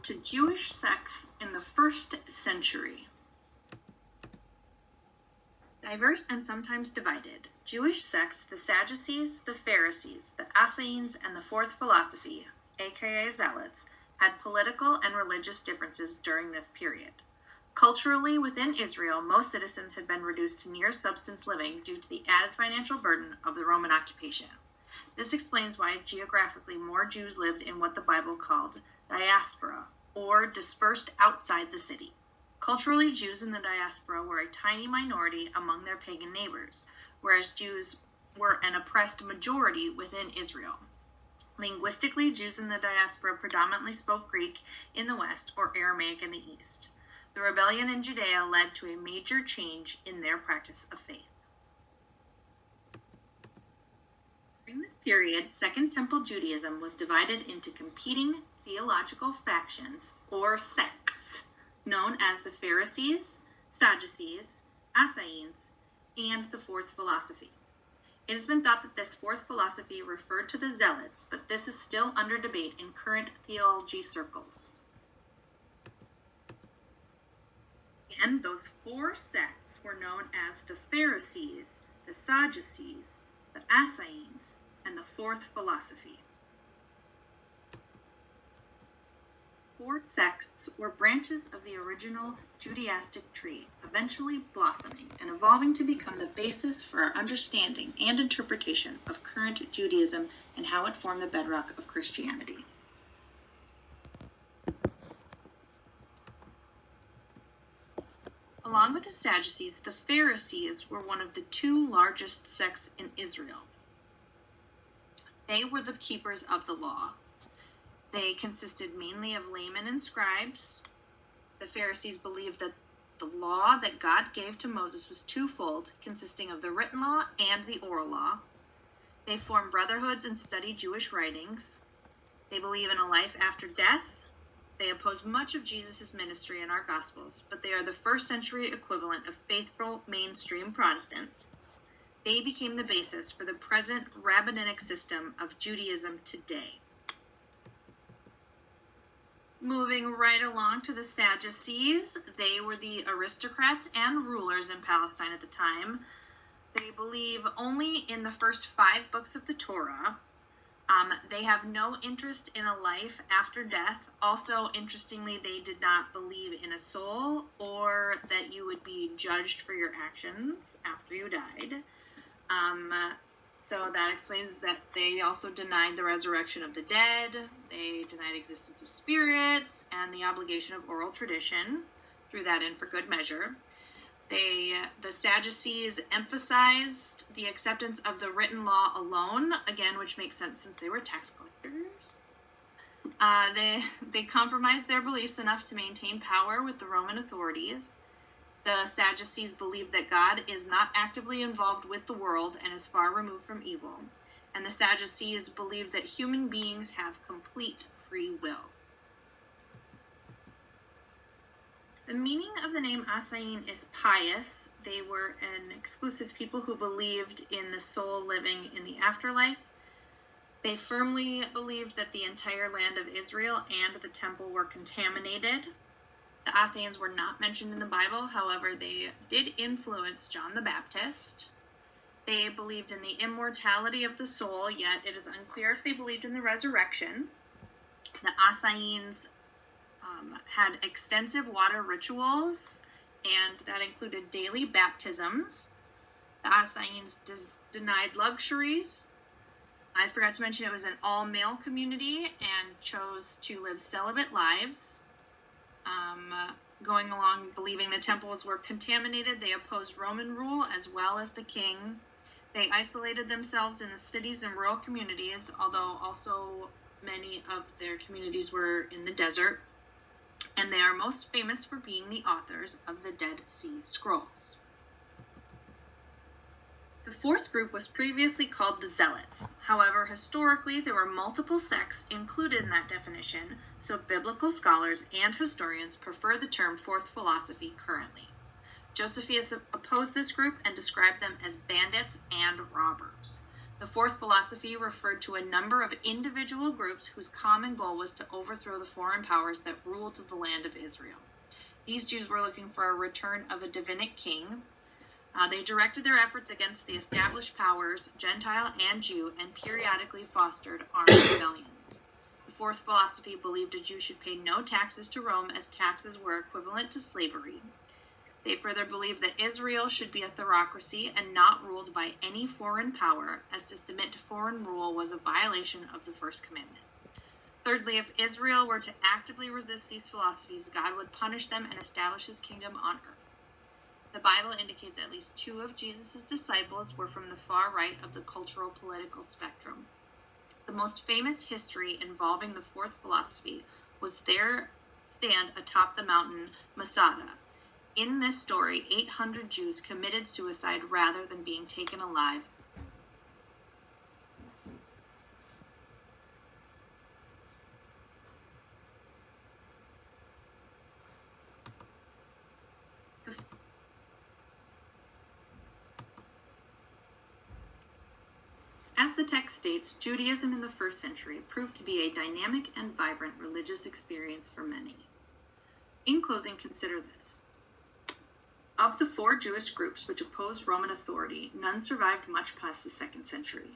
to Jewish sects in the 1st century. Diverse and sometimes divided, Jewish sects, the Sadducees, the Pharisees, the Essenes, and the Fourth Philosophy, aka Zealots, had political and religious differences during this period. Culturally, within Israel, most citizens had been reduced to near subsistence living due to the added financial burden of the Roman occupation. This explains why geographically more Jews lived in what the Bible called diaspora, or dispersed outside the city. Culturally, Jews in the diaspora were a tiny minority among their pagan neighbors, whereas Jews were an oppressed majority within Israel. Linguistically, Jews in the diaspora predominantly spoke Greek in the west or Aramaic in the east. The rebellion in Judea led to a major change in their practice of faith. During this period, Second Temple Judaism was divided into competing theological factions, or sects, known as the Pharisees, Sadducees, Essenes, and the Fourth Philosophy. It has been thought that this Fourth Philosophy referred to the Zealots, but this is still under debate in current theology circles. Again, those 4 sects were known as the Pharisees, the Sadducees, the Essenes, and the Fourth Philosophy. 4 sects were branches of the original Judaistic tree, eventually blossoming and evolving to become the basis for our understanding and interpretation of current Judaism and how it formed the bedrock of Christianity. Along with the Sadducees, the Pharisees were one of the 2 largest sects in Israel. They were the keepers of the law. They consisted mainly of laymen and scribes. The Pharisees believed that the law that God gave to Moses was twofold, consisting of the written law and the oral law. They formed brotherhoods and studied Jewish writings. They believe in a life after death. They oppose much of Jesus' ministry in our Gospels, but they are the 1st century equivalent of faithful mainstream Protestants. They became the basis for the present rabbinic system of Judaism today. Moving right along to the Sadducees, they were the aristocrats and rulers in Palestine at the time. They believe only in the first 5 books of the Torah. They have no interest in a life after death. Also, interestingly, they did not believe in a soul or that you would be judged for your actions after you died. So that explains that they also denied the resurrection of the dead. They denied existence of spirits and the obligation of oral tradition. Threw that in for good measure. The Sadducees emphasized the acceptance of the written law alone, again, which makes sense since they were tax collectors. They compromised their beliefs enough to maintain power with the Roman authorities. The Sadducees believed that God is not actively involved with the world and is far removed from evil. And the Sadducees believed that human beings have complete free will. The meaning of the name Essene is pious. They were an exclusive people who believed in the soul living in the afterlife. They firmly believed that the entire land of Israel and the temple were contaminated. The Essenes were not mentioned in the Bible, however, they did influence John the Baptist. They believed in the immortality of the soul, yet it is unclear if they believed in the resurrection. The Essenes had extensive water rituals, and that included daily baptisms. The Essenes denied luxuries. I forgot to mention it was an all-male community and chose to live celibate lives. Going along believing the temples were contaminated, they opposed Roman rule as well as the king. They isolated themselves in the cities and rural communities, although also many of their communities were in the desert. And they are most famous for being the authors of the Dead Sea Scrolls. The 4th group was previously called the Zealots. However, historically, there were multiple sects included in that definition, so biblical scholars and historians prefer the term Fourth Philosophy currently. Josephus opposed this group and described them as bandits and robbers. The fourth philosophy referred to a number of individual groups whose common goal was to overthrow the foreign powers that ruled the land of Israel. These Jews were looking for a return of a divinic king. They directed their efforts against the established powers, Gentile and Jew, and periodically fostered armed rebellions. The fourth philosophy believed a Jew should pay no taxes to Rome, as taxes were equivalent to slavery. They further believed that Israel should be a theocracy and not ruled by any foreign power, as to submit to foreign rule was a violation of the first commandment. Thirdly, if Israel were to actively resist these philosophies, God would punish them and establish his kingdom on earth. The Bible indicates at least 2 of Jesus' disciples were from the far right of the cultural political spectrum. The most famous history involving the fourth philosophy was their stand atop the mountain Masada. In this story, 800 Jews committed suicide rather than being taken alive. As the text states, Judaism in the 1st century proved to be a dynamic and vibrant religious experience for many. In closing, consider this. Of the 4 Jewish groups which opposed Roman authority, none survived much past the 2nd century.